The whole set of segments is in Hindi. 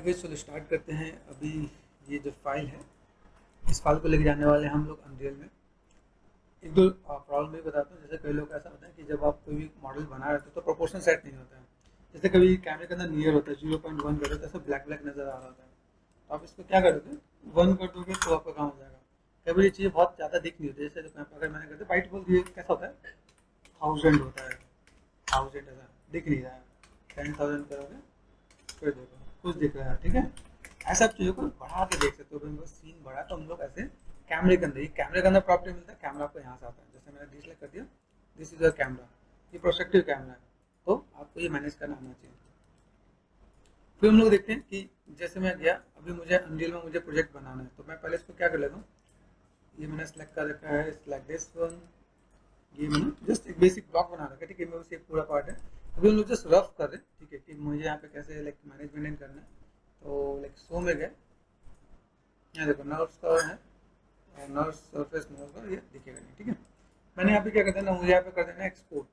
गाइस, चलो स्टार्ट करते हैं। अभी ये जो फाइल है, इस फाइल को लेके जाने वाले हैं हम लोग अनरियल में। एक दो प्रॉब्लम भी बताता हूँ। जैसे कई लोग ऐसा होता है कि जब आप कोई भी मॉडल बना रहे होते हो तो प्रोपोर्शन सेट नहीं होता है। जैसे कभी कैमरे के अंदर नियर होता है, 0.1 करो तो ऐसा ब्लैक ब्लैक नजर आ रहा होता है। तो आप इसको क्या करोगे, 1 कर दोगे तो आपका काम हो जाएगा। कई बार ये चीज़ें बहुत ज़्यादा दिख नहीं होती। जैसे अगर मैंने करते बाइट बोल दिए, कैसा होता है, 1000 होता है। 1000 ऐसा दिख नहीं रहा है। 10,000 करोगे फिर देखो कुछ दिख रहा है। ठीक है, ऐसा आप चीज़ों को बढ़ा के देख सकते हो। भाई सीन बढ़ा तो हम लोग ऐसे कैमरे के अंदर, ये कैमरे के अंदर प्रॉपर्टी मिलता है। कैमरा आपको यहाँ से आता है। जैसे मैंने डिसलाइक कर दिया, दिस इज योर कैमरा, ये प्रोस्पेक्टिव कैमरा है। तो आपको ये मैनेज करना आना चाहिए। फिर हम लोग देखते हैं कि जैसे मैं गया, अभी मुझे अनरियल में मुझे प्रोजेक्ट बनाना है। तो मैं पहले इसको क्या कर लेता हूँ, ये मैंने सेलेक्ट कर रखा है, सेलेक्ट दिस वन। ये मैंने जस्ट एक बेसिक ब्लॉक बना रखा है। ठीक है, मेरे से एक पूरा पार्ट है। अभी हम लोग जस्ट रफ कर रहे हैं। ठीक है, कि मुझे यहाँ पे कैसे लाइक मैनेजमेंट करना है। तो लाइक शो में गए, यहाँ देखो नर्व्स का है, नर्व्स सरफेस नर्व का ये दिखेगा नहीं। ठीक है, मैंने यहाँ पे क्या कर देना, मुझे यहाँ पे कर देना export,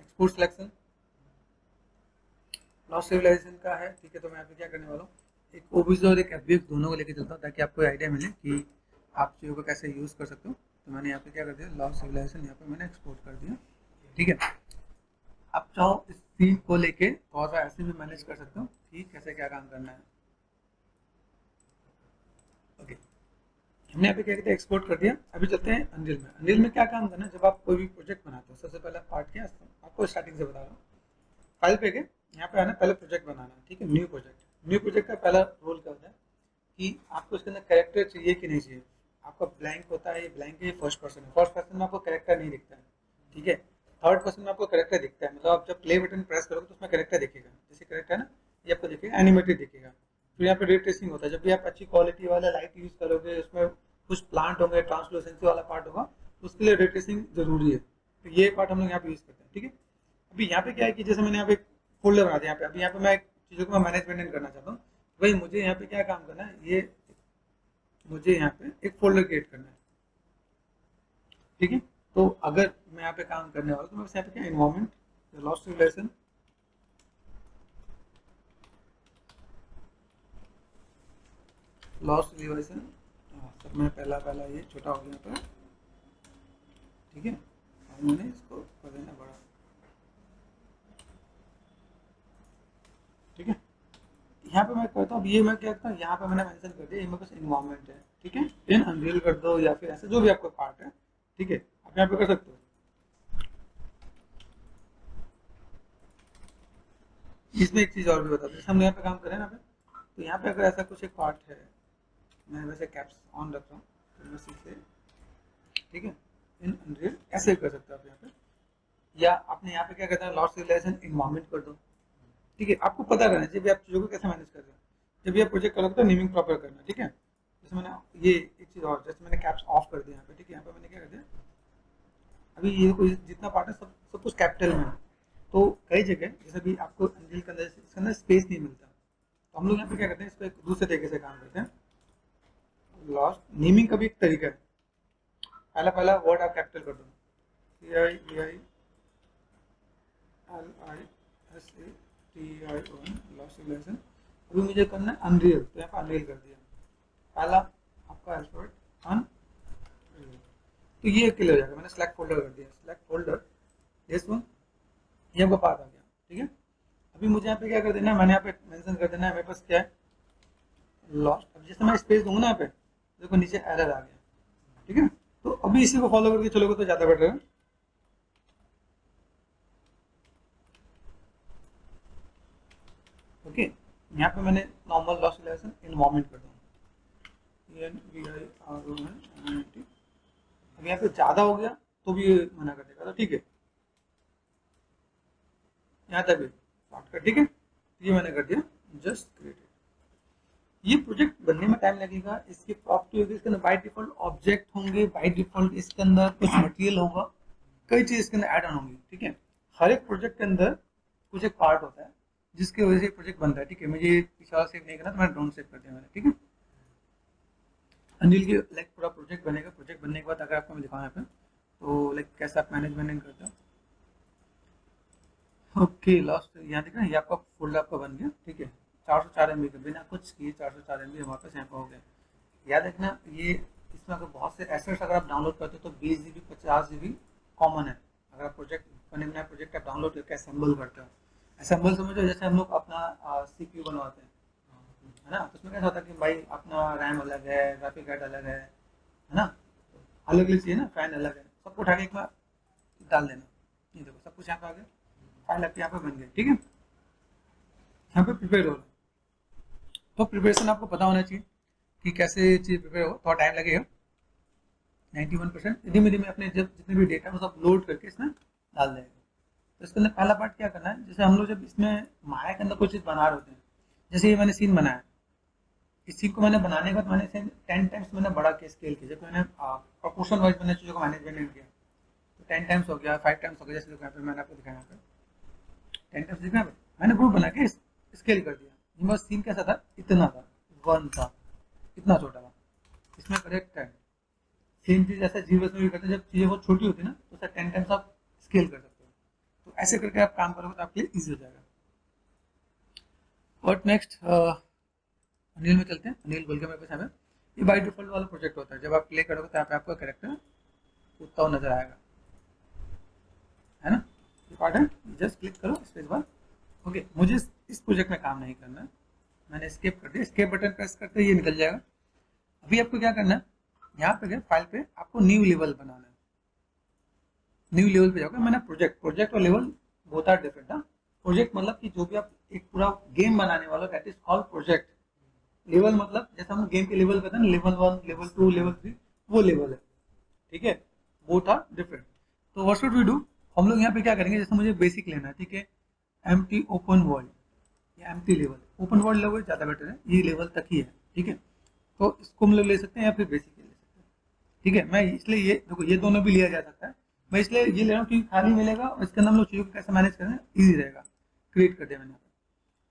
export selection loss civilization का है। ठीक है, तो मैं यहाँ पे क्या करने वाला हूँ, एक ओबीजे और एक एफबीएक्स दोनों को लेके चलता हूँ ताकि आपको आइडिया मिले कि आप चीज़ों को कैसे यूज़ कर सकते हो। तो मैंने यहाँ पे क्या कर दिया, लॉस सिविलाइजेशन यहाँ पे मैंने एक्सपोर्ट कर दिया। ठीक है, आप चाहो इस सीन को लेके थोड़ा सा ऐसे भी मैनेज कर सकते हो कि कैसे क्या काम करना है। ओके, हमने यहाँ पे क्या किया, एक्सपोर्ट कर दिया। अभी चलते हैं अनरियल में। अनरियल में क्या काम करना है, जब आप कोई भी प्रोजेक्ट बनाते हो, सबसे पहला पार्ट क्या है, आपको स्टार्टिंग से बता रहा हूँ। फाइल पे गए, यहाँ पे आना, पहले प्रोजेक्ट बनाना है। ठीक है, न्यू प्रोजेक्ट। न्यू प्रोजेक्ट का पहला रोल क्या होता है कि आपको इसके अंदर कैरेक्टर चाहिए कि नहीं चाहिए। आपका ब्लैंक होता है, ये ब्लैंक है, फर्स्ट पर्सन है। फर्स्ट पर्सन में आपको कैरेक्टर नहीं दिखता है। ठीक है, थर्ड पर्सन में आपको कैरेक्टर दिखता है। मतलब आप जब प्ले बटन प्रेस करोगे तो उसमें कैरेक्टर दिखेगा। जैसे कैरेक्टर है ना, ये आपको दिखेगा, एनिमेटेड दिखेगा। फिर यहाँ पे रे ट्रेसिंग होता है। जब भी आप अच्छी क्वालिटी वाला लाइट यूज करोगे, उसमें कुछ प्लांट होंगे, ट्रांसलूसेंसी वाला पार्ट होगा, उसके लिए रे ट्रेसिंग जरूरी है। तो ये पार्ट हम लोग यहाँ पे यूज करते हैं। ठीक है, अभी यहाँ पे क्या है कि जैसे मैंने यहाँ पे फोल्डर बना दिया। यहाँ पे अभी यहाँ पे मैं चीज़ों को मैं मैनेजमेंट करना चाहता हूँ। भाई मुझे यहाँ पे क्या काम करना है, ये मुझे यहाँ पे एक फोल्डर क्रिएट करना है। ठीक है, तो अगर मैं यहाँ पे काम करने वाला तो मैं बस यहाँ पे क्या, environment loss civilization, loss civilization सब में पहला पहला ये छोटा हो गया यहाँ पे। ठीक है, और मैंने इसको कर देना बड़ा। ठीक है, यहाँ पे मैं करता हूँ, ये मैं क्या करता हूँ, यहाँ पे मैंने मेंशन कर दिया, ये मेरे पास इन्वायरमेंट है। ठीक है, इन अनरियल कर दो या फिर ऐसे जो भी आपका पार्ट है। ठीक है, आप यहाँ पे कर सकते हो। इसमें एक चीज़ और भी बता दूँ, जैसे हम यहाँ पे काम करें ना पे, तो यहाँ पे अगर ऐसा कुछ एक पार्ट है, मैं वैसे कैप्स ऑन रख रहा हूँ, तो मैं सीधे, ठीक है, इन अनरियल ऐसे कर सकते हो आप यहाँ पे। या आपने यहाँ पे क्या करता है, लॉस सिविलाइजेशन इन्वायरमेंट कर दो। ठीक है, आपको पता रहना चाहिए आप चीज़ों को कैसे मैनेज कर रहे हो। जब भी आप प्रोजेक्ट करोगे तो नेमिंग प्रॉपर करना। ठीक है, जैसे मैंने ये एक चीज़ और, जैसे मैंने कैप्स ऑफ कर दिया यहाँ पे। ठीक है, यहाँ पे मैंने क्या कर दिया, अभी ये कोई जितना पार्ट है सब कुछ कैपिटल में है। तो कई जगह जैसे भी आपको अनरियल के अंदर इसके अंदर स्पेस नहीं मिलता, तो हम लोग यहाँ पे क्या करते हैं, इस पर एक दूसरे तरीके से काम करते हैं। लॉस्ट नेमिंग का भी एक तरीका है। पहला पहला वर्ड आप कैपिटल कर दो, CIVILISATION, लॉस्ट सिविलाइजेशन। अभी मुझे करना है अनरियल, तो यहाँ पे अनरियल कर दिया। पहला आपका अल्फाबेट अनरियल, तो ये क्लियर हो जाएगा। मैंने सेलेक्ट फोल्डर कर दिया, सेलेक्ट फोल्डर दिस वन, ये आपका पाथ आ गया। ठीक है, अभी मुझे यहाँ पे क्या कर देना है, मैंने यहाँ पे मेंशन कर देना है मेरे पास क्या है, लॉस्ट। अब जैसे मैं स्पेस दूंगा ना यहाँ पे, देखो नीचे एरर आ गया। ठीक है, तो अभी इसी को फॉलो करके चलोगे तो ज़्यादा बेटर है। ओके, यहाँ पे मैंने नॉर्मल लॉस रिलेशन इन्वायरमेंट कर दूँ, ENVIRONMENT। अब यहाँ पे ज़्यादा हो गया तो भी ये मना कर देगा। तो ठीक है, यहाँ तक भी शॉर्ट कर। ठीक है, ये मैंने कर दिया, जस्ट क्रिएटेड। ये प्रोजेक्ट बनने में टाइम लगेगा। इसकी प्रॉपर्टी होगी, इसके अंदर बाय डिफॉल्ट ऑब्जेक्ट होंगे, बाय डिफॉल्ट इसके अंदर कुछ मटेरियल होगा, कई चीज़ इसके अंदर ऐड ऑन होंगी। ठीक है, हर एक प्रोजेक्ट के अंदर कुछ एक पार्ट होता है जिसकी वजह से प्रोजेक्ट बनता है। ठीक है, मुझे पिछला सेव नहीं करना तो मैंने ड्रोन सेव कर दिया मैंने। ठीक है, अनिल के लाइक पूरा प्रोजेक्ट बनेगा। प्रोजेक्ट बनने के बाद अगर आपको मैं दिखाऊँ यहाँ पे, तो लाइक कैसे आप मैनेजमेंट करते हो। ओके, लास्ट यहाँ देखना, ये आपका फोल्डर आपका बन गया। ठीक है, 404 MB के बिना कुछ किए 404 MB हमारे पास यहाँ पर हो गया। याद रखना ये इसमें अगर बहुत से एसेट्स अगर आप डाउनलोड करते हो तो 20 GB 50 GB कॉमन है। अगर आप प्रोजेक्ट बने बनाए प्रोजेक्ट आप डाउनलोड करके असेंबल करते हो, असेंबल समझो जैसे हम लोग अपना CPU बनवाते हैं, है ना, तो उसमें कैसा होता है कि भाई अपना रैम अलग है, ग्राफिक कार्ड अलग है ना, अलग अलग चाहिए ना, फैन अलग है, सबको उठा के एक बार डाल देना। ये देखो सब कुछ यहाँ पे आ गया, फाइल आपके यहाँ पे बन गई, ठीक है। यहाँ पे प्रिपेयर हो रहा है, तो प्रिपरेशन आपको पता होना चाहिए कि कैसे चीज़ प्रिपेयर हो, थोड़ा टाइम लगेगा। 91% धीमे धीमे अपने जब जितने भी डेटा वो सब लोड करके इसमें डाल देगा। तो इसके अंदर पहला पार्ट क्या करना है, जैसे हम लोग जब इसमें माया के अंदर कोई चीज़ बना रहे होते हैं, जैसे ये मैंने सीन बनाया, इस सीन को मैंने बनाने के बाद मैंने इसे 10 टाइम्स मैंने बड़ा के स्केल किया, जब मैंने प्रोपोर्शन वाइज मैंने चीज़ों को मैनेजमेंट किया तो 10 टाइम्स हो गया, 5 टाइम्स हो गया, जैसे यहाँ पे मैंने आपको दिखाया, यहाँ पे 10 टाइम्स दिखा है, मैंने ग्रुप बना के स्केल कर दिया। ये बस सीन कैसा था, इतना था, 1 था, इतना छोटा था, इसमें करेक्ट है। सेम चीज़ ऐसा जीवस में भी करते हैं, जब चीज़ें बहुत छोटी होती है ना तो सर 10 टाइम्स आप स्केल कर सकते हो। तो ऐसे करके आप काम करोगे तो आपके लिए ईजी हो जाएगा। और नेक्स्ट अनिल में चलते हैं। अनिल बोल के मेरे पास यहाँ पे ये बाय डिफॉल्ट वाला प्रोजेक्ट होता है, जब आप प्ले करोगे तो यहाँ पे आपका कैरेक्टर कूदता हुआ नजर आएगा, है ना, ये पार्ट है, जस्ट क्लिक करो स्पेस बार। ओके, मुझे इस प्रोजेक्ट में काम नहीं करना है, मैंने स्केप कर दिया, स्केप बटन प्रेस करते ही ये निकल जाएगा। अभी आपको क्या करना है, यहाँ पे फाइल पे आपको न्यू लेवल बनाना है। न्यू लेवल पे जाओगे, मैंने प्रोजेक्ट और लेवल बोथ आर डिफरेंट। हाँ, प्रोजेक्ट मतलब कि जो भी आप एक पूरा गेम बनाने वाला that is called project. Level मतलब जैसे हम गेम के लेवल कहते हैं ना, लेवल 1 लेवल 2 लेवल 3, वो लेवल है, ठीक है, बोथ आर डिफरेंट। तो व्हाट शुड वी डू, हम लोग यहाँ पे क्या करेंगे, जैसे मुझे बेसिक लेना है, ठीक है, एम्प्टी ओपन वर्ल्ड या empty level, open world level ज़्यादा बेटर है, ये लेवल तक ही है, ठीक है। तो इसको हम लोग ले सकते हैं या फिर बेसिक ले सकते हैं, ठीक है। मैं इसलिए ये देखो ये दोनों भी लिया जा सकता है, मैं इसलिए ये ले रहा हूँ क्योंकि खाली मिलेगा और इसके अंदर हम लोग चीज़ों को कैसे मैनेज करें ईजी रहेगा। क्रिएट कर दिया मैंने,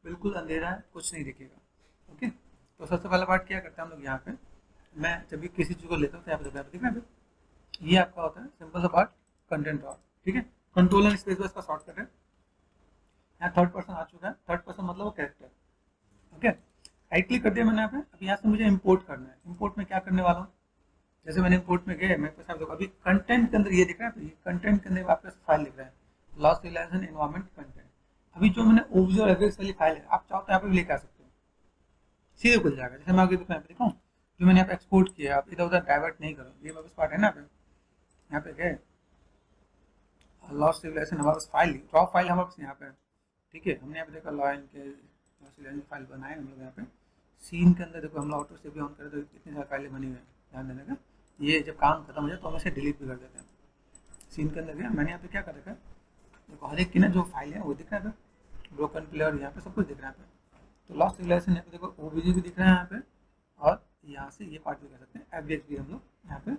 बिल्कुल अंधेरा है, कुछ नहीं दिखेगा, ओके। तो सबसे पहला पार्ट क्या करते हैं हम लोग यहाँ पे, मैं जब भी किसी चीज़ को लेता हूँ तो यहाँ पे देखना, ये आपका होता है सिंपल सा पार्ट, कंटेंट और, ठीक है, कंट्रोल एंड स्पेस का शॉर्टकट है। यहाँ थर्ड पर्सन आ चुका है, थर्ड पर्सन मतलब वो कैरेक्टर, ओके। राइट क्लिक कर दिया मैंने यहाँ पे। अब यहाँ से मुझे इंपोर्ट करना है, इंपोर्ट में क्या करने वाला हूँ, जैसे मैंने इंपोर्ट में गए, मेरे पास आप देखो अभी कंटेंट के अंदर ये दिख रहा है, तो ये कंटेंट के अंदर आपके फाइल दिख रहा है, लॉस रिलेशन एनवायरमेंट कंटेंट। अभी जो मैंने ओब्ज और एफएक्स वाली फाइल है, आप चाहो तो यहाँ पे भी लेकर आ सकते हो, सीधे खुल जाएगा। जैसे मैं आगे दिखाऊँ जो मैंने यहाँ पे एक्सपोर्ट किया, आप इधर उधर डाइवर्ट नहीं करो, ये मेरे पास पार्ट है ना, यहाँ पे गए लॉस रिलेशन, हमारे पास फाइल रॉ फाइल हमारे पास यहाँ पे, ठीक है। हमने यहाँ पे देखा लॉयन के लॉस रिलेशन फाइल बनाए हम लोग यहाँ पे। सीन के अंदर देखो हम लोग ऑटो से भी ऑन करें तो इतनी सारी फाइलें बनी हुई हैं, ध्यान देने का। ये जब काम खत्म हो जाए तो हम इसे डिलीट भी कर देते हैं। सीन के अंदर गया, मैंने यहाँ पे क्या कर रखा है, देखो हर एक की ना जो फाइल है वो दिख रहा है, ब्रोकन प्लेयर यहाँ पे सब कुछ दिख रहा है यहाँ पे। तो लॉस्ट रिलेशन यहाँ पे देखो ओबीजी भी दिख रहा है यहाँ पे, और यहाँ से ये पार्ट भी कर सकते हैं, एफबीएक्स भी हम लोग यहाँ पे,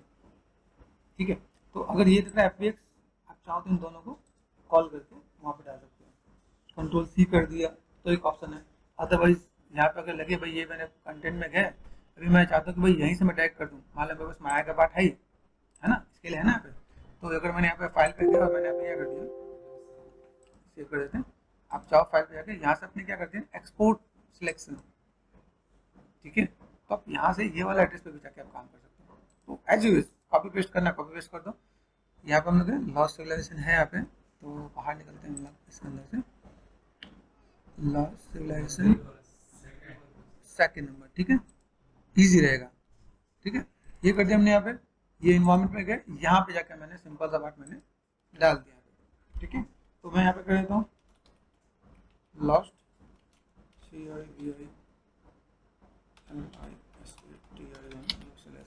ठीक है। तो अगर ये दिख रहा है एफबीएक्स, आप चाहो तो इन दोनों को कॉल करके वहाँ पे डाल सकते हो। कंट्रोल सी कर दिया तो एक ऑप्शन है, अदरवाइज यहाँ पे अगर लगे भाई ये मैंने कंटेंट में गए, अभी मैं चाहता हूँ कि भाई यहीं से मैं टैग कर दूँ, मान लो मेरे पास माया का पार्ट है ना, इसके लिए है ना यहाँ पे। तो अगर मैंने यहाँ पे फाइल पे गया और मैंने यहाँ पे क्या कर दिया, सेव कर देते हैं। आप चाहो फाइल पे जाके यहाँ से अपने क्या करते हैं, एक्सपोर्ट सिलेक्शन, ठीक है। तो आप यहाँ से ये वाला एड्रेस पे भी जाके आप काम कर सकते हो। तो एज यू कॉपी पेस्ट करना, कॉपी पेस्ट कर दो। यहाँ पे हम लोग लॉस सिविलाइजेशन है यहाँ पे, तो बाहर निकलते हैं हम लोग इसके अंदर से, लॉस सिविलाइजेशन सेकेंड नंबर, ठीक है, ईजी रहेगा, ठीक है। ये कर दिया हमने यहाँ पे, ये इन्वायरमेंट में गए, यहाँ पे जाकर मैंने सिंपल सा पार्ट मैंने डाल दिया, ठीक है। तो मैं यहाँ पे कर देता हूँ लॉस्ट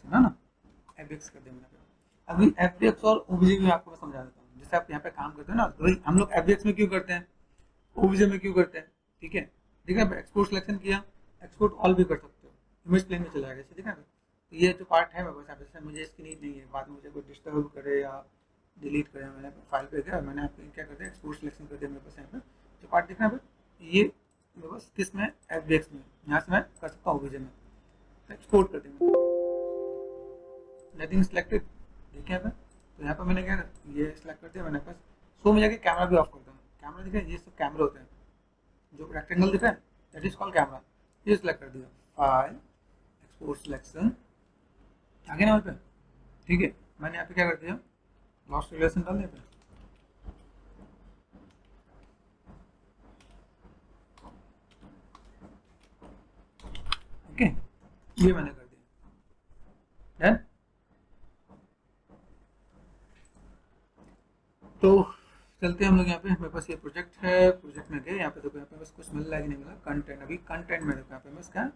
है ना, एफबीएक्स कर दिया मैंने। अभी एफबीएक्स और ओबीजे में आपको मैं समझा देता हूँ। जैसे आप यहाँ पे काम करते हो ना, तो हम लोग एफबीएक्स में क्यों करते हैं, ओबीजे में क्यों करते हैं, ठीक है। ठीक है, एक्सपोर्ट सिलेक्शन किया, एक्सपोर्ट ऑल भी कर सकते हो, इमेज प्लेन में चला जाएगा, ठीक है। तो ये जो पार्ट है बस आप जैसे मुझे इसकी नीड नहीं है, बाद में मुझे कोई डिस्टर्ब करे या डिलीट करे, मैंने फाइल पे गया, मैंने आपको क्या कर दिया, एक्सपोर्ट सिलेक्शन कर दिया। मेरे पास यहाँ पे जो पार्ट दिख रहा है ये मेरे पास किस में, एफबीएक्स में, यहाँ से मैं कर सकता हूँ ओबीजे में, तो एक्सपोर्ट कर देंगे, नथिंग सिलेक्टेड, देखिए यहाँ पे। तो यहाँ पे मैंने क्या ये सिलेक्ट कर दिया, मैंने पास शो में जाके कैमरा भी ऑफ करता हूँ। कैमरा दिख रहा है, ये सब कैमरे होते हैं, जो रेक्टेंगल दिख रहा है दैट इज कॉल्ड कैमरा। ये सिलेक्ट कर दिया, फाइल एक्सपोर्ट सिलेक्शन, आगे ना पे, ठीक है। मैंने यहाँ पे क्या कर दिया, लॉस्ट रिलेशन डाल दिया पे, ओके, ये मैंने कर दिया, डन। तो चलते हैं हम लोग यहाँ पे, मेरे पास ये प्रोजेक्ट है, प्रोजेक्ट में गए यहाँ पे, देखो यहाँ पे बस कुछ मिल रहा है कि नहीं मिला, कंटेंट, अभी कंटेंट में देखो यहाँ पे बस क्या,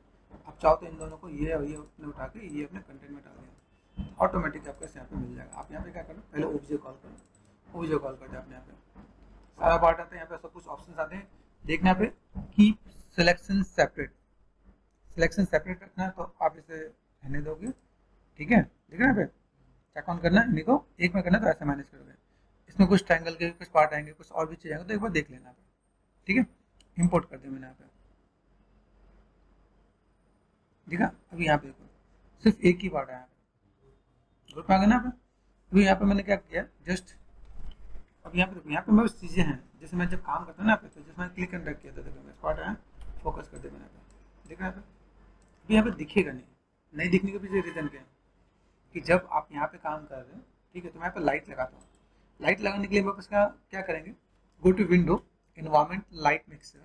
आप चाहो तो इन दोनों को ये और ये अपने उठा के ये अपने कंटेंट में डाल दिया, ऑटोमेटिक आपको यहाँ पे मिल जाएगा। आप यहाँ पे क्या करो, पहले ओबीजे कॉल करो, ओबीजे कॉल कर दो, अपने यहाँ पे सारा पार्ट आता है, यहाँ पे सब कुछ ऑप्शन आते हैं, देखना यहाँ पे keep selection separate, selection separate रखना है तो आप इसे रहने दोगे, ठीक है। ठीक है, यहाँ पे चेक ऑन करना है, इन्हीं को एक में करना है तो ऐसे मैनेज करोगे, इसमें कुछ ट्रायंगल के कुछ पार्ट आएंगे, कुछ और भी चीज आएंगे तो एक बार देख लेना, ठीक है। इंपोर्ट कर दिया मैंने यहाँ पे, ठीक है। अभी यहाँ पे देखो सिर्फ एक ही पार्ट है, यहाँ पे ग्रुप में आ गया ना। अभी यहाँ पे मैंने क्या किया, जस्ट अब यहाँ पे देखो, यहाँ पे मेरे चीजें हैं, जैसे मैं जब काम करता हूँ ना पे, तो जैसे मैंने क्लिक एंड ड्रैग किया था, देखो मेरे पार्ट आया, फोकस कर दिया मैंने यहाँ पे, देखा यहाँ पे, अभी यहाँ पे दिखेगा नहीं दिखने के पीछे रीजन क्या है कि जब आप यहाँ पे काम कर रहे हो, ठीक है, तो मैं यहाँ पे लाइट लगाता हूँ, लाइट लगाने के लिए वापस क्या करेंगे, go to window, environment, light mixer,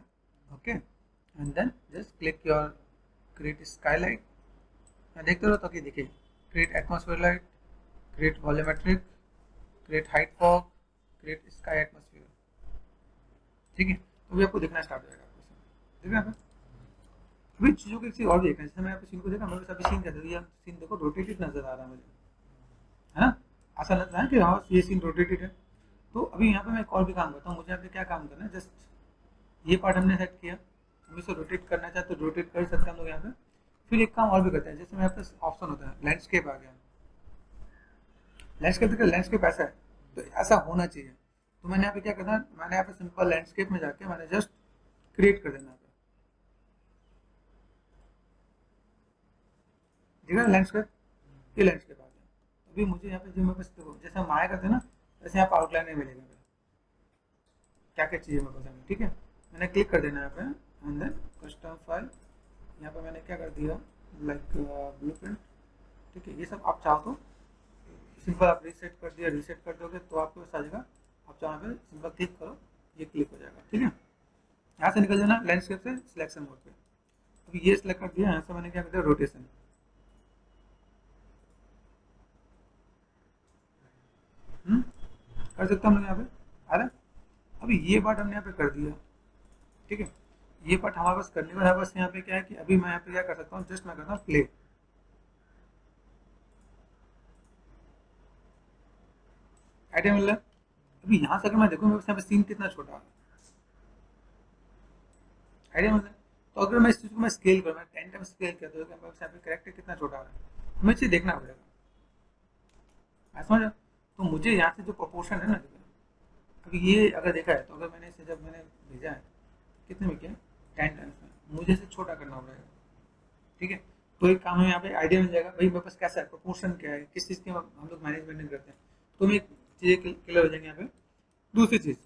okay, and then just click your create skylight, मैं देखते रहो ताकि दिखे, create atmosphere light, create volumetric, create height fog, create sky atmosphere, ठीक है। तो भी आपको दिखना स्टार्ट हो जाएगा आपको, ठीक है। यहाँ पे अभी चीज़ों की चीज़ और देखना है, जैसे मैं यहाँ पे सीन को देखा, मेरे साथ सीन क्या था, ये सीन देखो रोटेटेड नजर आ रहा है मुझे, है ना, ऐसा लगता है कि हाँ ये सीन रोटेटेड है। तो अभी यहाँ पे मैं एक और भी काम करता हूँ, मुझे यहाँ पे क्या काम करना है, जस्ट ये पार्ट हमने सेट किया, हम इसे रोटेट करना चाहते तो रोटेट कर सकते हैं हम लोग यहाँ पे। फिर एक काम और भी करते हैं, जैसे मेरे पास ऑप्शन होता है लैंडस्केप आ गया, लैंडस्केप देखिए, लैंडस्केप ऐसा है तो ऐसा होना चाहिए, तो मैंने यहाँ पे क्या करना है, मैंने यहाँ पे सिंपल लैंडस्केप में जाके मैंने जस्ट क्रिएट कर देना है, ठीक है। लैंडस्केप, ये लैंडस्केप आ गया। अभी मुझे यहाँ पे जो मेरे पास देखो, जैसे हम आया करते हैं ना, वैसे यहाँ पे आउटलाइन नहीं मिलेगा, क्या क्या चाहिए मेरे पास हमें, ठीक है। मैंने क्लिक कर देना यहाँ पे, एंड देन कस्टम फाइल, यहाँ पे मैंने क्या कर दिया, लाइक ब्लूप्रिंट, ठीक है। ये सब आप चाहो तो सिंपल आप रीसेट कर दिया, रीसेट कर दोगे तो आपके पास आ जाएगा, आप चाहो पे सिंपल क्लिक करो, ये क्लिक हो जाएगा, ठीक है। यहाँ से निकल जाना लैंडस्केप से सिलेक्शन मोड पे, अभी ये सिलेक्ट कर दिया, यहाँ से मैंने क्या कर दिया, रोटेशन, कर सकते हम लोग यहाँ पे, आ रहा। अभी ये पार्ट हमने यहाँ पे कर दिया, ठीक है। ये पार्ट हमारे पास करने वाला है, बस यहाँ पे क्या है कि अभी मैं यहाँ पे क्या कर सकता हूँ, जस्ट मैं करता हूँ प्ले, आइडिया मिल रहा है। अभी यहाँ से अगर मैं देखूँ मेरे पास यहाँ पे सीन कितना छोटा है, आइडिया मिल रहा है। तो अगर मैं इस चीज़ को मैं स्केल करूँ, मैं 10 टाइम स्केल किया तो मेरे पास यहाँ पे करेक्टर कितना छोटा आ रहा है, हमें चीज़ देखना पड़ेगा, समझ। तो मुझे यहाँ से जो प्रोपोर्शन है ना, अभी ये अगर देखा है तो अगर मैंने इसे जब मैंने भेजा है कितने में किया, 10 टाइम्स में, मुझे इसे छोटा करना पड़ेगा, ठीक है। तो एक काम है यहाँ पे आइडिया मिल जाएगा, भाई मेरे पास कैसा है, प्रोपोर्शन क्या है, किस चीज़ की हम लोग मैनेजमेंट करते हैं, तो मैं चीज़ें क्लियर हो जाएंगे यहाँ पे। दूसरी चीज़,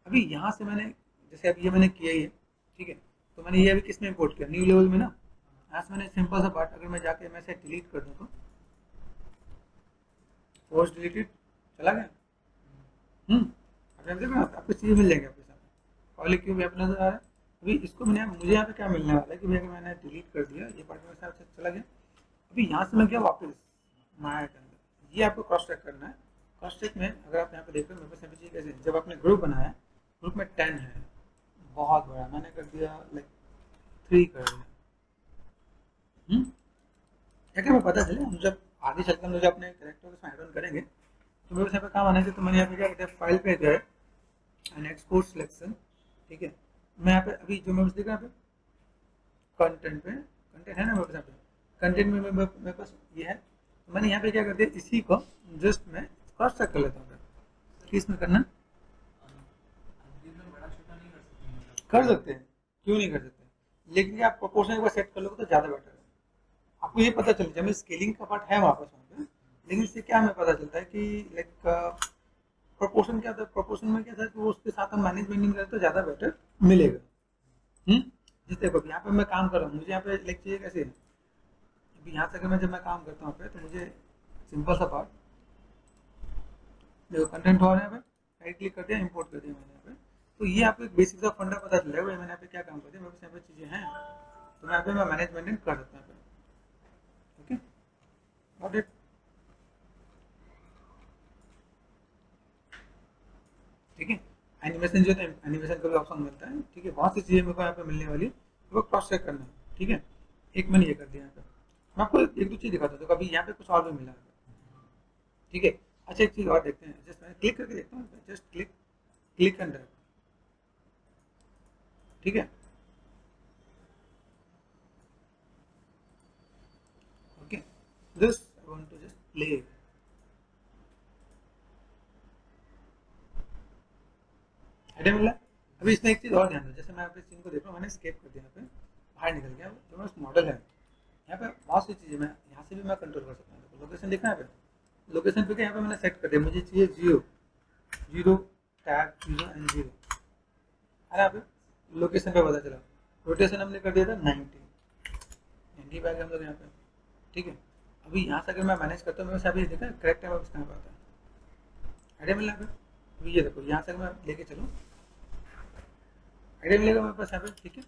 अभी यहाँ से मैंने जैसे अब ये मैंने किया ही है, ठीक है, तो मैंने ये अभी किस में इम्पोर्ट किया, न्यू लेवल में ना, यहाँ से मैंने सिंपल सा पार्ट अगर मैं जाके मैं इसे डिलीट कर दूँ तो फोर्स डिलीटेड चला गया, अब देखो आपको चीज़ मिल जाएगी आपके सामने, पहले क्यों भी अपना नजर आ रहा है। अभी इसको मैंने मुझे यहाँ पे क्या मिलने वाला है कि अगर मैंने डिलीट कर दिया, ये पार्ट मेरे साथ से चला गया, अभी यहाँ से मैं क्या वापस माया के अंदर, ये आपको क्रॉस चेक करना है। क्रॉस चेक में अगर आप यहाँ पे देख रहे हो मेरे पास यहाँ पे चीज़ कैसे, जब आपने ग्रुप बनाया, ग्रुप में 10 है, बहुत बड़ा, मैंने कर दिया लाइक 3 कर दिया, क्या मैं पता चले हम जब आगे चलकर हम लोग जब अपने करेक्टर को ऐड ऑन करेंगे तो मेरे यहाँ पे काम आने से, तो मैंने यहाँ पे क्या करता है, फाइल पे गए एंड एक्सपोर्ट सिलेक्शन, ठीक है। मैं यहाँ पे अभी जो मैं देखा यहाँ पे कंटेंट पे, कंटेंट है ना मेरे पास यहाँ पे, कंटेंट में मेरे पास ये है, तो मैंने यहाँ पे क्या कर दिया, इसी को जस्ट मैं क्रॉस चेक कर लेता हूँ, किस में करना कर सकते हैं, क्यों नहीं कर सकते, लेकिन आप प्रोपोर्शन एक बार सेट कर लोगे तो ज़्यादा बेटर है। आपको ये पता चल जाए, स्केलिंग का पार्ट है वापस वहाँ पे, लेकिन इससे क्या हमें पता चलता है कि लाइक प्रोपोर्शन क्या था, प्रोपोर्शन में क्या था कि वो उसके साथ हम मैनेजमेंट करें तो ज़्यादा बेटर मिलेगा। जैसे देखो यहाँ पे मैं काम कर रहा हूँ, मुझे यहाँ पे लाइक चाहिए कैसे है, अभी यहाँ से अगर मैं जब मैं काम करता हूँ पे तो मुझे सिंपल सा पार्ट, देखो कंटेंट हो रहा है, राइट क्लिक कर दिया, इंपोर्ट कर दिया मैंने यहाँ पे। तो ये आपको एक बेसिक सा फंडा पता चलेगा भाई मैंने यहाँ पे क्या काम कर दिया, मेरे पास यहाँ पे चीज़ें हैं, तो मैं यहाँ पे मैं मैनेजमेंट कर सकता हूँ यहाँ पे। Okay, got it. ठीक है, एनिमेशन जो है एनिमेशन का भी ऑप्शन मिलता है। ठीक है, बहुत सी चीज़ें मेरे को यहाँ पे मिलने वाली, वो क्रॉस चेक करना है। ठीक है, एक मैंने ये कर दिया यहाँ पे, मैं आपको एक दो चीज़ दिखाता हूँ, तो कभी यहाँ पे कुछ और भी मिला है। ठीक है, अच्छा एक चीज़ और देखते हैं, जस्ट मैं क्लिक करके देखता हूँ, just click click and drag. ठीक है, okay, this I want to just play. Idea मिल रहा है। अभी इसमें एक चीज़ और ध्यान दो, जैसे मैं यहाँ पे सीन को देख रहा हूँ, मैंने स्केप कर दिया, यहाँ पे बाहर निकल गया, जो मेरा मॉडल है यहाँ पे बहुत सी चीज़ें मैं यहाँ से भी मैं कंट्रोल कर सकता हूँ। लोकेशन देखना है यहाँ पे, लोकेशन पे क्या यहाँ पे मैंने सेट कर दिया, मुझे चाहिए 0 0 टैग 0 एंड 0 है ना। पे लोकेशन पे पता चला, रोटेशन हमने कर दिया था 90 पे आ गए हम लोग यहाँ पे। ठीक है, अभी यहाँ से अगर मैं मैनेज करता हूँ, मेरे अभी देखा करेक्ट टाइम वापस कहाँ पे आता है, आइडिया मिल रहा है। अभी ये देखो यहाँ से मैं लेके चलूँ, आइडिया मिलेगा मेरे पास यहाँ पे। ठीक है,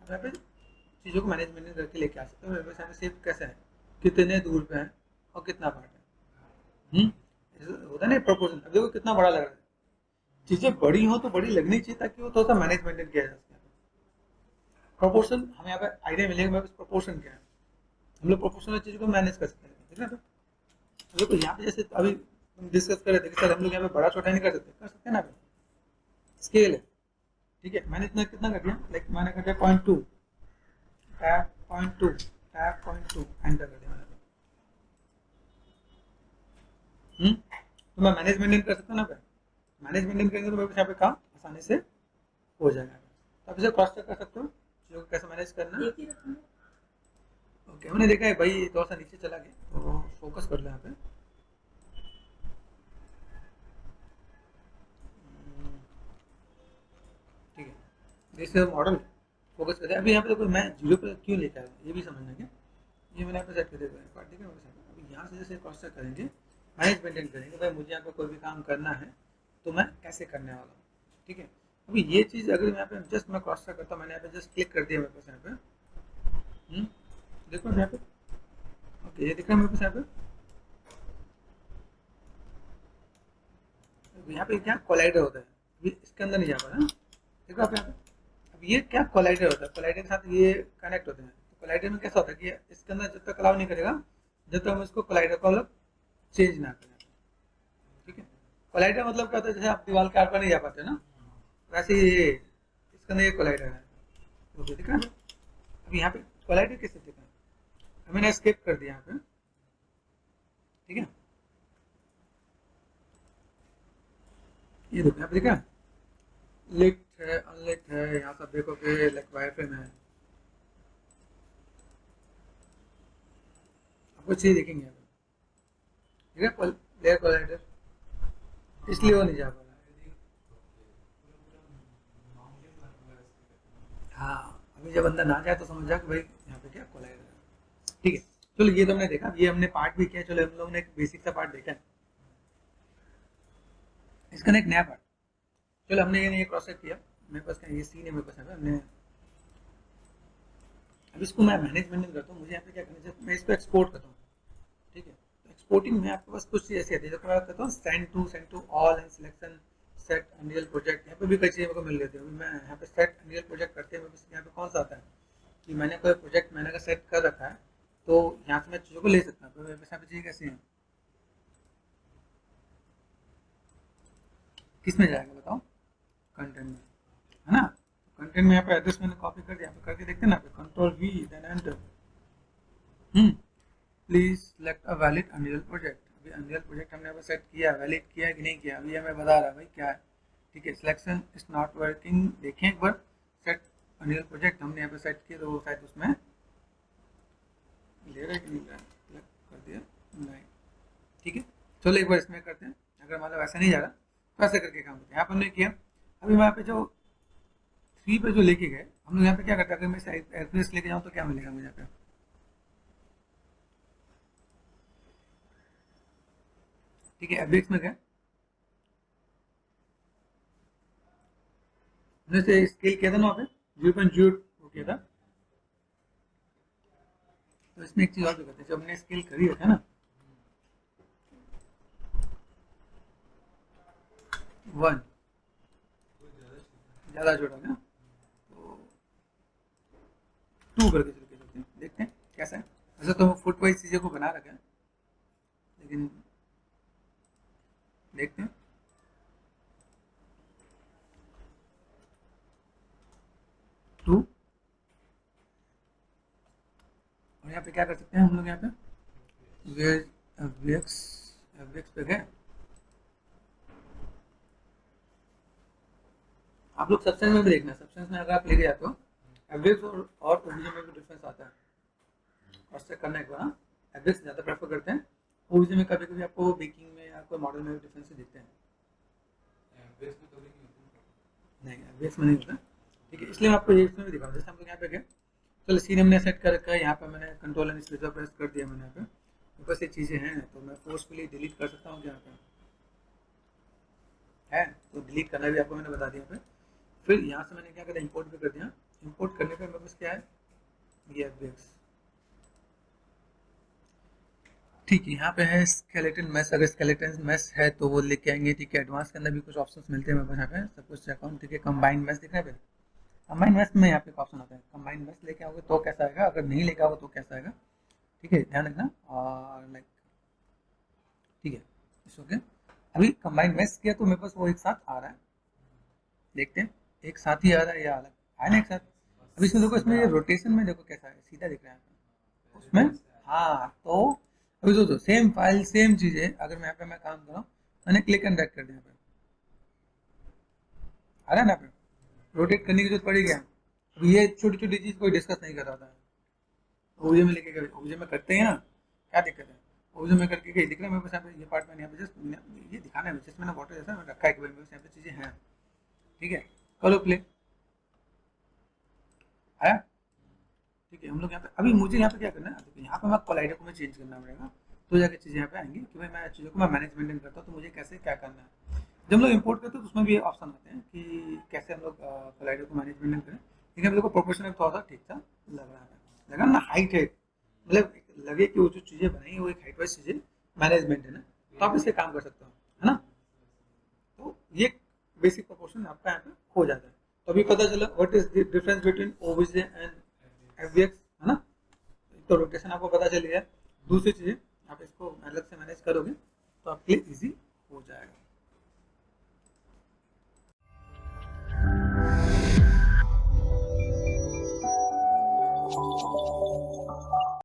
अब यहाँ पे चीज़ों को मैनेजमेंट करके लेके आ सकते हो। मेरे पास यहाँ पे सेव कैसा है, कितने दूर पे है और कितना पार्ट है, होता है ना प्रोपोर्शन। अब देखो कितना बड़ा लग रहा है, चीज़ें बड़ी हो तो बड़ी लगनी चाहिए ताकि वो थोड़ा सा मैनेजमेंट किया जा सके। प्रोपोर्शन हमें यहाँ पे आइडिया मिलेगा मेरे पास प्रोपोर्शन क्या है, हम लोग प्रोपोर्शनल चीज़ को मैनेज कर सकते हैं। ठीक है, तो देखो यहाँ पे जैसे अभी हम डिस्कस कर रहे थे कि सर हम लोग यहाँ पे बड़ा छोटा नहीं कर सकते ना, स्केल है। ठीक है, मैंने इतना कितना कर दिया, लाइक मैंने कर दिया 0.2 टैग 0.2 टैग 0.2 एंटर कर दिया मैंने। तो मैं मैनेज मेंटेन कर सकता हूँ ना, मैनेज मेंटेन करेंगे तो मेरे पास यहाँ पे काम आसानी से हो जाएगा। तो आप इसे क्रॉस चेक कर सकते हो चीज़ों को कैसे मैनेज करना। ओके, हमने देखा है भाई थोड़ा सा नीचे चला गया, तो फोकस कर लो यहाँ पे। ठीक है, जैसे मॉडल फोकस करते हैं। अभी यहाँ पे देखो मैं 0 पे क्यों लेकर आया, ये भी समझना क्या, ये मैंने यहाँ पे सेट कर दिया। ठीक है, अभी यहाँ से जैसे क्रॉस चेक करेंगे, मैनेज मेंटेन करेंगे, भाई मुझे यहाँ पे कोई भी काम करना है तो मैं कैसे करने वाला हूँ। ठीक है, अभी ये चीज़ अगर यहाँ पे जस्ट मैं क्रॉस चेक करता हूँ, मैंने यहाँ पे जस्ट क्लिक कर दिया मेरे पास यहाँ पे, देखो यहाँ पे, ओके ये दिख रहा है मेरे पास यहाँ पे क्या कोलाइडर होता है, अभी इसके अंदर नहीं जा पा रहा, देखो आप यहाँ पे। अब ये क्या कोलाइडर होता है, कोलाइडर के साथ ये कनेक्ट होते हैं। तो कोलाइडर में कैसा होता है कि इसके अंदर जब तक अलाउ नहीं करेगा जब तक हम इसको कोलाइडर को अलग चेंज ना करें। ठीक है, कोलाइडर मतलब क्या होता है, जैसे आप दीवार के आर पार नहीं जा पाते ना, वैसे ये इसके अंदर ये कोलाइडर है। तो दिख रहा है अब यहाँ पे कोलाइडर किससे दिख रहा है, मैंने एस्केप कर दिया यहाँ पे। ठीक है, ये देखो यहाँ पे दिख रहा है, लिट है अनलिट है, यहाँ सब देखो कि लाइक वाईफ्रेम है, आपको चीज़ दिखेंगे यहाँ पे। ठीक है, लेयर कोलाइडर, इसलिए वो नहीं जा पा रहा। हाँ, अभी जब बंदा ना जाए तो समझ जा कि भाई यहाँ पे क्या कोलाइडर है। ठीक है, चलो ये तो हमने देखा, ये हमने पार्ट भी किया। चलो हम लोगों ने एक बेसिक सा पार्ट देखा है, इसका एक नया पार्ट। चलो हमने ये क्रॉस चेक किया, मेरे पास ये सीन है मेरे पास, हमने अब इसको मैं मैनेजमेंट करता हूँ, मुझे यहाँ पे क्या करना चाहिए, मैं इसको एक्सपोर्ट करता हूँ। ठीक है, तो एक्सपोर्टिंग में आपके पास कुछ चीज़ ऐसी आती है, जैसे मैं कहता हूँ send to all and selection set unreal project, यहाँ पे भी कई चीज़ें मेरे को मिल रही थी। अभी मैं यहाँ पे सेट अनरियल प्रोजेक्ट करते हैं, यहाँ पे कौन सा आता है कि मैंने कोई प्रोजेक्ट मैंने अगर सेट कर रखा है तो यहाँ से मैं चीज़ों को ले सकता हूँ। तो मेरे पास यहाँ पे चीज़ें कैसी हैं, किस में जाएगा बताओ, कंटेंट में, है ना। कंटेंट में यहाँ पे एड्रेस मैंने कॉपी कर दिया, यहाँ पे करके देखते हैं ना, control V then enter. Please select a valid unreal project. अभी अनरियल प्रोजेक्ट हमने यहाँ पे सेट किया, वैलिड किया है कि नहीं किया, अभी हमें बता रहा है भाई क्या है। ठीक है, सिलेक्शन इज नॉट वर्किंग, देखें एक बार, सेट अनरियल प्रोजेक्ट हमने यहाँ पे सेट किया तो वो शायद उसमें ले रहा है कि नहीं ले रहा है, कर दिया नहीं। ठीक है, चलो एक बार इसमें करते हैं, अगर मतलब ऐसा नहीं जा रहा तो ऐसे करके काम करते हैं। यहाँ पर हमने किया, अभी वहाँ पे जो 3 पे जो लेके गए हम लोग यहाँ पे क्या करते हैं, अगर मैं एफबीएक्स लेके जाऊँ तो क्या मिलेगा मुझे यहाँ पे, ठीक है एफबीएक्स में गए, हमने से स्केल किया था ना वहाँ पे 0.0 किया था। तो इसमें एक चीज़ और भी करते हैं, जब हमने स्केल करी रखा है ना 1 ज़्यादा छोटा है ना, तो 2 करके चल के चलते हैं, देखते हैं कैसा है। वैसे तो फुट वाइज चीज़ों को बना रखा है, लेकिन देखते हैं। 2 और यहाँ पे क्या कर सकते हैं हम लोग, यहाँ पे वेयर एफबीएक्स, एफबीएक्स पे गए, आप लोग सब्सटेंस में भी देखना, सब्सटेंस में अगर आप लेके जाते हो एफबीएक्स और ओबीजे में भी डिफरेंस आता है, और चेक करना एक बार। एफबीएक्स ज़्यादा प्रेफर करते हैं, ओबीजे में कभी कभी आपको बेकिंग में या कोई मॉडल में भी डिफरेंस दिखते हैं, नहीं एफबीएक्स में नहीं होता, ठीक है। इसलिए मैं आपको ये इसमें भी दिखाऊँ, जैसे हम लोग यहाँ पे गए, चलो सीन हमने सेट कर रखा है, यहाँ पे मैंने कंट्रोल एंड स्पेस प्रेस कर दिया मैंने, यहाँ पे बस ये चीज़ें हैं तो मैं फोर्सफुली डिलीट कर सकता हूँ यहाँ पे है, तो डिलीट करना भी आपको मैंने बता दिया पे। फिर यहाँ से मैंने क्या करा, इंपोर्ट भी कर दिया। इंपोर्ट करने पे मेरे पास क्या है, ये एफबीएक्स, ठीक है। यहाँ पे है स्केलेटन मैश, अगर स्केलेटन मैश है तो वो लेके आएंगे, ठीक है। एडवांस के अंदर भी कुछ ऑप्शंस मिलते हैं मेरे पास यहाँ पे, सब कुछ अकाउंट, ठीक है। कंबाइन मैश दिख रहा है, कंबाइन मैश में यहाँ पे ऑप्शन आता है, कंबाइन मैश लेके आओगे तो कैसा आएगा, अगर नहीं लेके आओगे तो कैसा आएगा, ठीक है, ध्यान रखना। और लाइक ठीक है, इट्स ओके। अभी कंबाइन मैश किया तो मेरे पास वो एक साथ आ रहा है, देखते हैं एक साथ ही आ रहा है या अलग आया ना एक साथ। अभी इसमें देखो, इसमें रोटेशन में देखो कैसा है, सीधा दिख रहा है उसमें, हाँ। तो अभी तो सेम फाइल सेम चीज़ है, अगर मैं यहाँ पे मैं काम कर रहा हूँ, मैंने क्लिक एंड ड्रैग कर दिया, यहाँ पे आ रहा है ना, यहाँ पे रोटेट करने की जरूरत पड़ेगी क्या? अब ये छोटी छोटी चीज़ कोई डिस्कस नहीं कर रहा था, ओबीजे में लेके गए, ओबीजे में करते हैं ना, क्या दिक्कत है, ओबीजे में करके गए, दिख रहा है मेरे पास यहाँ पे ये पार्ट, मैंने यहाँ पे जस्ट ये दिखाना है, जस्ट मैंने वाटर जैसा रखा है कि भाई मेरे पास यहाँ पे चीज़ें हैं, ठीक है। करो प्ले, आया, ठीक है। हम लोग यहाँ पे अभी मुझे यहाँ पे क्या करना है, देखिए यहाँ पे मैं कोलाइडर को मैं चेंज करना पड़ेगा, तो जाके चीज़ें यहाँ पे आएंगी कि भाई मैं चीज़ों को मैं मैनेजमेंट करता हूँ, तो मुझे कैसे क्या करना है। जब हम लोग इंपोर्ट करते हैं तो उसमें भी ऑप्शन आते हैं कि कैसे हम लोग कोलाइडर को मैनेजमेंट करें, लेकिन हम लोग को प्रोपोर्शनल थोड़ा सा ठीक सा लग रहा है, लगा ना, हाइट है, मतलब लगे कि वो जो चीज़ें बनाई वो एक हाइट वाइज चीज़ें मैनेजमेंट है ना, तो आप इससे काम कर सकते हो, है ना। तो ये बेसिक प्रोपोर्शन आपका यहाँ पे हो जाता है। तो अभी पता चला what is the difference between OBJ and FBX, है ना। तो रोटेशन आपको पता चली है, दूसरी चीज़ आप इसको अलग से मैनेज करोगे तो आपके लिए ईजी हो जाएगा।